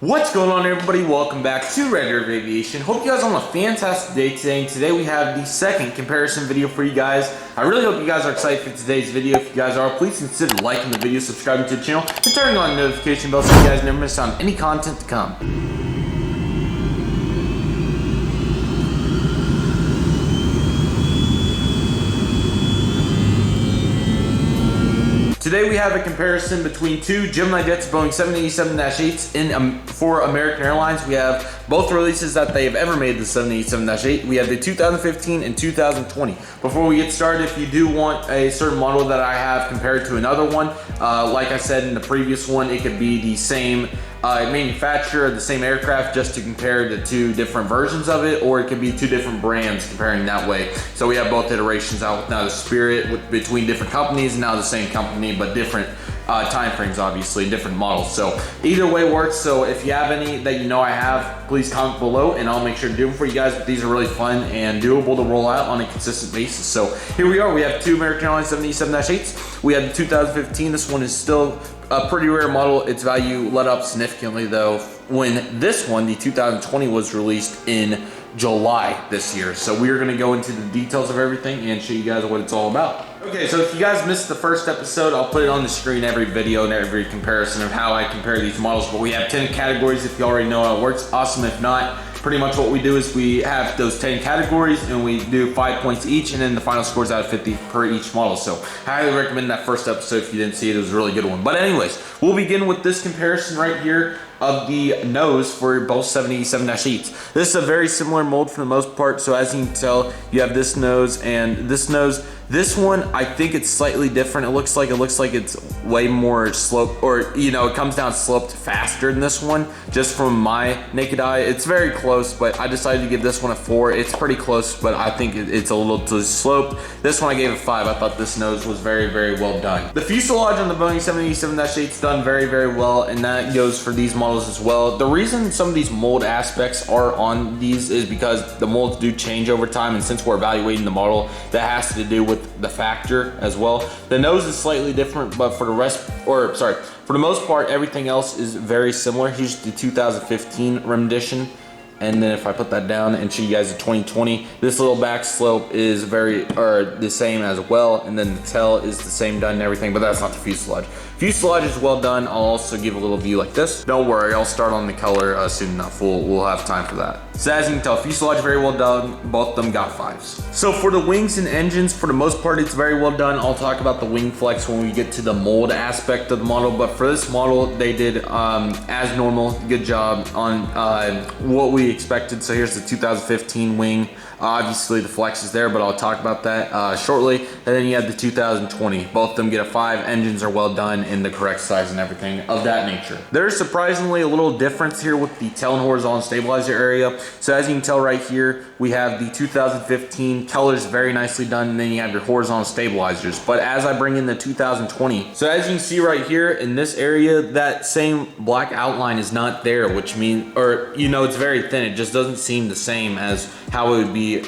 What's going on, everybody? Welcome back to Redriveraviation. Hope you guys are on a fantastic day today. And today we have the second comparison video for you guys. I really hope you guys are excited for today's video. If you guys are, please consider liking the video, subscribing to the channel, and turning on the notification bell so you guys never miss out on any content to come. Today we have a comparison between two GeminiJets Boeing 787-8s for American Airlines. We have both releases that they have ever made, the 787-8. We have the 2015 and 2020. Before we get started, if you do want a certain model that I have compared to another one, like I said in the previous one, it could be the same manufacturer, the same aircraft, just to compare the two different versions of it, or it could be two different brands comparing that way. So we have both iterations out now, the Spirit between different companies, and now the same company but different time frames, obviously different models. So either way works. So if you have any that you know I have, please comment below and I'll make sure to do them for you guys. But these are really fun and doable to roll out on a consistent basis. So here we are. We have two American Airlines 787-8s. We have the 2015. This one is still a pretty rare model. Its value let up significantly though when this one, the 2020, was released in July this year. So we are going to go into the details of everything and show you guys what it's all about. Okay, so if you guys missed the first episode, I'll put it on the screen every video and every comparison of how I compare these models. But we have 10 categories if you already know how it works. Awesome. If not, pretty much what we do is we have those 10 categories and we do 5 points each, and then the final scores out of 50 per each model. So I highly recommend that first episode. If you didn't see it, it was a really good one. But anyways, we'll begin with this comparison right here of the nose for both 787-8s. This is a very similar mold for the most part. So as you can tell, you have this nose and this nose. This one, I think it's slightly different. It looks like it's way more sloped, or you know, it comes down sloped faster than this one. Just from my naked eye, it's very close, but I decided to give this one a 4. It's pretty close, but I think it's a little too sloped. This one I gave a 5. I thought this nose was very, very well done. The fuselage on the Boeing 787-8 is done very, very well, and that goes for these models as well. The reason some of these mold aspects are on these is because the molds do change over time, and since we're evaluating the model, that has to do with the factor as well. The nose is slightly different, but for the most part, everything else is very similar. Here's the 2015 rendition. And then if I put that down and show you guys the 2020, this little back slope is the same as well. And then the tail is the same done and everything, but that's not the fuselage. Fuselage is well done. I'll also give a little view like this. Don't worry, I'll start on the color soon enough. We'll have time for that. So as you can tell, fuselage very well done. Both of them got 5s. So for the wings and engines, for the most part, it's very well done. I'll talk about the wing flex when we get to the mold aspect of the model. But for this model, they did as normal, good job on what we expected. So here's the 2015 wing. Obviously the flex is there, but I'll talk about that shortly. And then you have the 2020. Both of them get a 5. Engines are well done in the correct size and everything of that nature. There's surprisingly a little difference here with the tail and horizontal stabilizer area. So as you can tell right here, we have the 2015 colors very nicely done, and then you have your horizontal stabilizers. But as I bring in the 2020, so as you can see right here in this area, that same black outline is not there, which means, or you know, it's very thin. It just doesn't seem the same as how it would be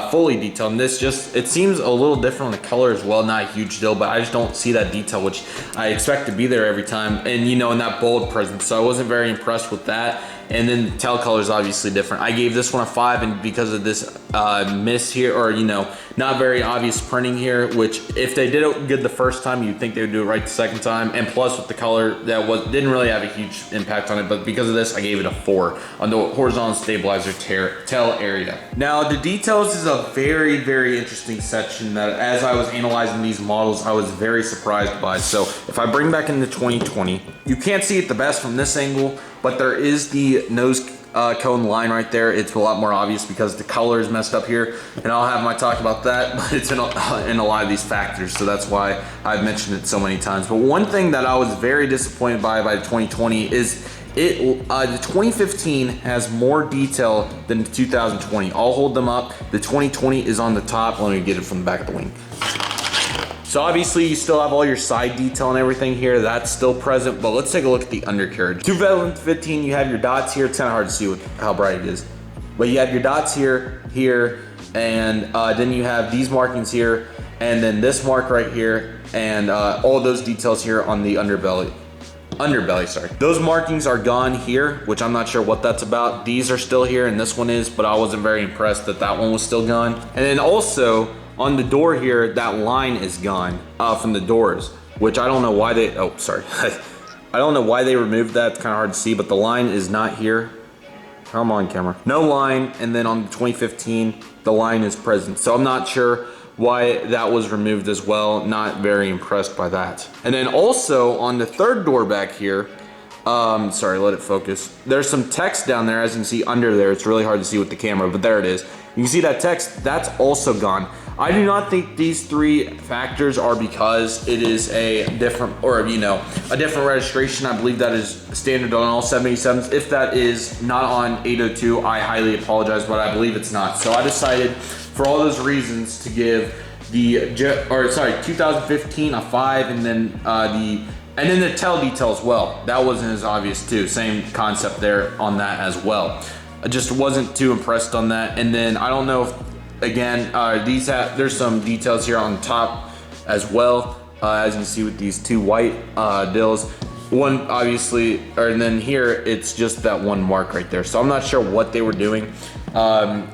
fully detailed. And this just, it seems a little different on the color as well. Not a huge deal, but I just don't see that detail, which I expect to be there every time. And you know, in that bold presence. So I wasn't very impressed with that. And then the tail color is obviously different. I gave this one a 5, and because of this miss here, or you know, not very obvious printing here, which if they did it good the first time, you'd think they would do it right the second time. And plus with the color, that didn't really have a huge impact on it, but because of this, I gave it a 4 on the horizontal stabilizer tail area. Now the details is a very, very interesting section that as I was analyzing these models, I was very surprised by. So if I bring back in the 2020, you can't see it the best from this angle, but there is the nose cone line right there. It's a lot more obvious because the color is messed up here, and I'll have my talk about that, but it's in a lot of these factors, so that's why I've mentioned it so many times. But one thing that I was very disappointed by the 2020 is the 2015 has more detail than the 2020. I'll hold them up. The 2020 is on the top. Let me get it from the back of the wing. So obviously you still have all your side detail and everything here, that's still present, but let's take a look at the undercarriage. 2015, you have your dots here. It's kind of hard to see how bright it is, but you have your dots here, and then you have these markings here, and then this mark right here, and all those details here on the underbelly. underbelly, sorry. Those markings are gone here, which I'm not sure what that's about. These are still here and this one is, but I wasn't very impressed that that one was still gone. And then also on the door here, that line is gone from the doors, which I don't know why they, oh, sorry. I don't know why they removed that. It's kind of hard to see, but the line is not here. Come on, camera. No line, and then on the 2015, the line is present. So I'm not sure why that was removed as well. Not very impressed by that. And then also on the third door back here, sorry, let it focus. There's some text down there, as you can see under there. It's really hard to see with the camera, but there it is. You can see that text, that's also gone. I do not think these three factors are because it is a different, or you know, a different registration. I believe that is standard on all 787s. If that is not on 802, I highly apologize, but I believe it's not. So I decided for all those reasons to give the 2015 a 5, and then the tail detail as well. That wasn't as obvious too. Same concept there on that as well. I just wasn't too impressed on that. And then I don't know if, again, there's some details here on top as well, as you can see with these two white dills. One obviously, and then here it's just that one mark right there. So I'm not sure what they were doing.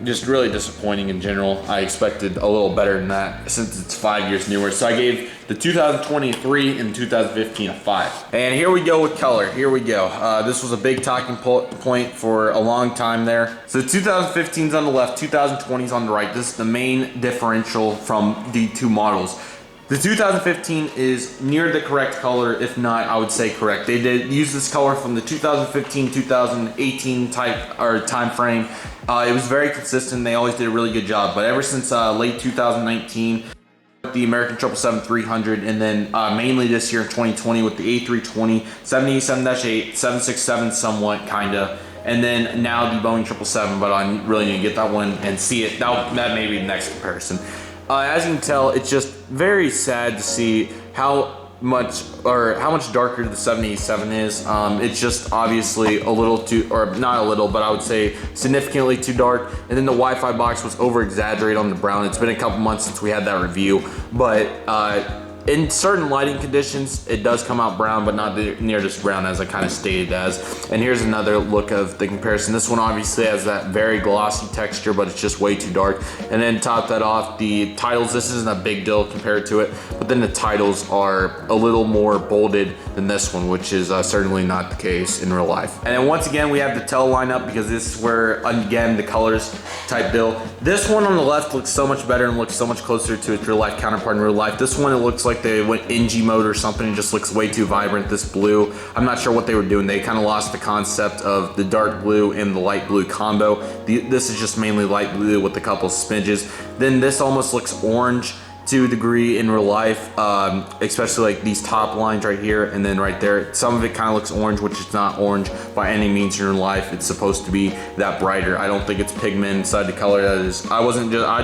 Just really disappointing in general. I expected a little better than that since it's 5 years newer. So I gave the 2023 and 2015 a 5. And here we go with color. Here we go. This was a big talking point for a long time there. So 2015 is on the left, 2020 is on the right. This is the main differential from the two models. The 2015 is near the correct color, if not, I would say correct. They did use this color from the 2015-2018 time frame. It was very consistent. They always did a really good job. But ever since late 2019, the American 777-300, and then mainly this year in 2020 with the A320, 787-8, 767 somewhat, kinda. And then now the Boeing 777, but I really need to get that one and see it. That may be the next comparison. As you can tell, it's just very sad to see how much darker the 787 is. It's just obviously a little too, or not a little, but I would say significantly too dark. And then the Wi-Fi box was over exaggerated on the brown. It's been a couple months since we had that review, but in certain lighting conditions, it does come out brown, but not near this brown as I kind of stated as. And here's another look of the comparison. This one obviously has that very glossy texture, but it's just way too dark. And then top that off, the titles, this isn't a big deal compared to it, but then the titles are a little more bolded than this one, which is certainly not the case in real life. And then once again, we have the tail lineup because this is where, again, the colors type deal. This one on the left looks so much better and looks so much closer to its real life counterpart in real life. This one, it looks like they went NG mode or something. It just looks way too vibrant, this blue. I'm not sure what they were doing. They kind of lost the concept of the dark blue and the light blue combo. This is just mainly light blue with a couple smidges. Then this almost looks orange to a degree in real life, especially like these top lines right here and then right there. Some of it kind of looks orange, which is not orange by any means in real life. It's supposed to be that brighter. I don't think it's pigment inside the color. That is, I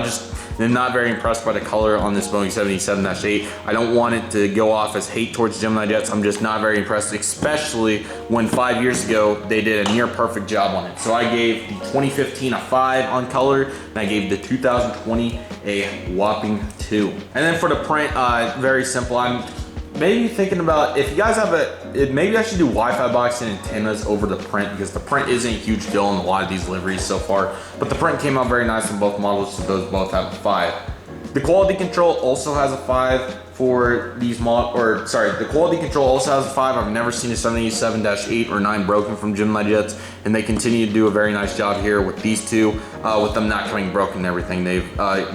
just am not very impressed by the color on this Boeing 787-8. I don't want it to go off as hate towards Gemini Jets. I'm just not very impressed, especially when 5 years ago they did a near perfect job on it. So I gave the 2015 a 5 on color, and I gave the 2020 a whopping 2. And then for the print, very simple. I'm maybe thinking about, if you guys have maybe I should do Wi-Fi box and antennas over the print, because the print isn't a huge deal in a lot of these liveries so far, but the print came out very nice in both models, so those both have a 5. The quality control also has a 5 for these the quality control also has a 5. I've never seen a 787-8 or 9 broken from Gemini Jets, and they continue to do a very nice job here with these two, with them not coming broken and everything. They've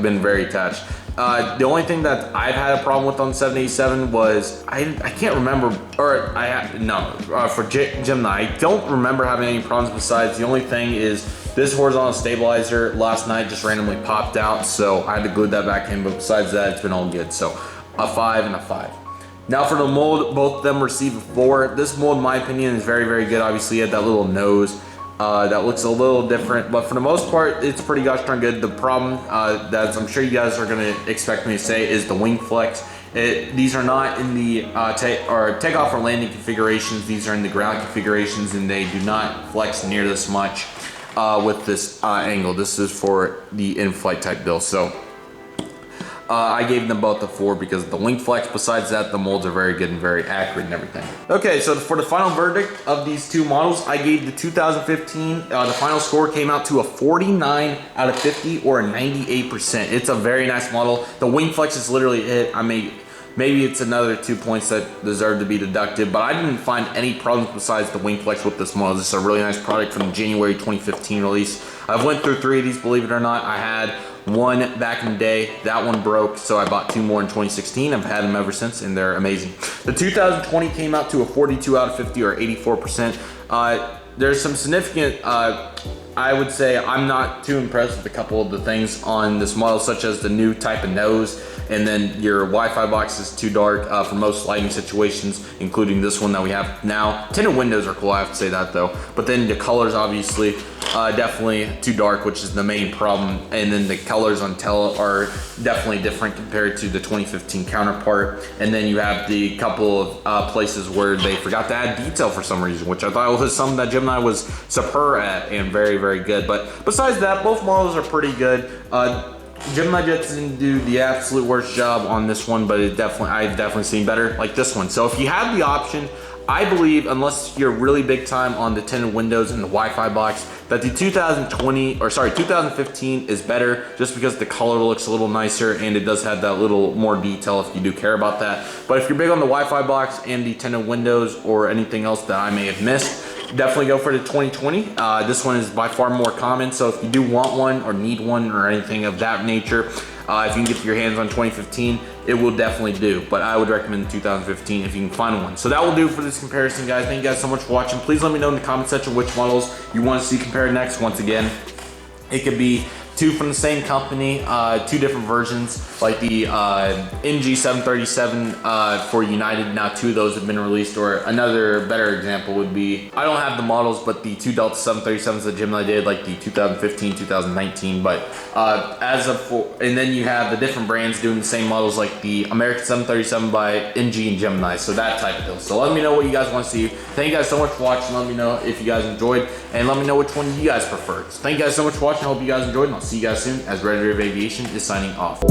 been very attached. The only thing that I've had a problem with on 787 was, I can't remember, or for Gemini, I don't remember having any problems besides the only thing is this horizontal stabilizer last night just randomly popped out, so I had to glue that back in, but besides that, it's been all good. So a 5 and a 5. Now for the mold, both of them receive a 4. This mold, in my opinion, is very, very good. Obviously, it had that little nose. That looks a little different, but for the most part, it's pretty gosh darn good. The problem that I'm sure you guys are gonna expect me to say is the wing flex. These are not in the takeoff or landing configurations. These are in the ground configurations, and they do not flex near this much with this angle. This is for the in-flight type deal. So I gave them both a 4 because of the wing flex. Besides that, the molds are very good and very accurate and everything. Okay, so for the final verdict of these two models, I gave the 2015, the final score came out to a 49 out of 50 or a 98%. It's a very nice model. The wing flex is literally it. I mean, maybe it's another 2 points that deserve to be deducted, but I didn't find any problems besides the wing flex with this model. This is a really nice product from the January 2015 release. I've went through 3 of these, believe it or not. I had one back in the day, that one broke, so I bought 2 more in 2016. I've had them ever since, and they're amazing. The 2020 came out to a 42 out of 50 or 84%. There's some significant, I would say I'm not too impressed with a couple of the things on this model, such as the new type of nose, and then your Wi-Fi box is too dark for most lighting situations, including this one that we have now. Tinted windows are cool, I have to say that though. But then the colors, obviously, definitely too dark, which is the main problem. And then the colors on tele are definitely different compared to the 2015 counterpart. And then you have the couple of places where they forgot to add detail for some reason, which I thought was something that Gemini was superb at and very, very good. But besides that, both models are pretty good. GeminiJets didn't do the absolute worst job on this one, but I've definitely seen better, like this one. So if you have the option, I believe, unless you're really big time on the tinted windows and the Wi-Fi box, that the 2015 is better just because the color looks a little nicer and it does have that little more detail if you do care about that. But if you're big on the Wi-Fi box and the tinted windows or anything else that I may have missed, definitely go for the 2020. This one is by far more common, so if you do want one or need one or anything of that nature, if you can get your hands on 2015, it will definitely do. But I would recommend 2015 if you can find one. So that will do for this comparison, guys. Thank you guys so much for watching. Please let me know in the comment section which models you want to see compared next. Once again, it could be 2 from the same company, 2 different versions, like the NG 737 for United. Now 2 of those have been released. Or another better example would be, I don't have the models, but the 2 Delta 737s that Gemini did, like the 2015, 2019. But and then you have the different brands doing the same models, like the American 737 by NG and Gemini. So that type of deal. So let me know what you guys want to see. Thank you guys so much for watching. Let me know if you guys enjoyed, and let me know which one you guys preferred. So thank you guys so much for watching. I hope you guys enjoyed, and I'll see you guys soon as Redriveraviation is signing off.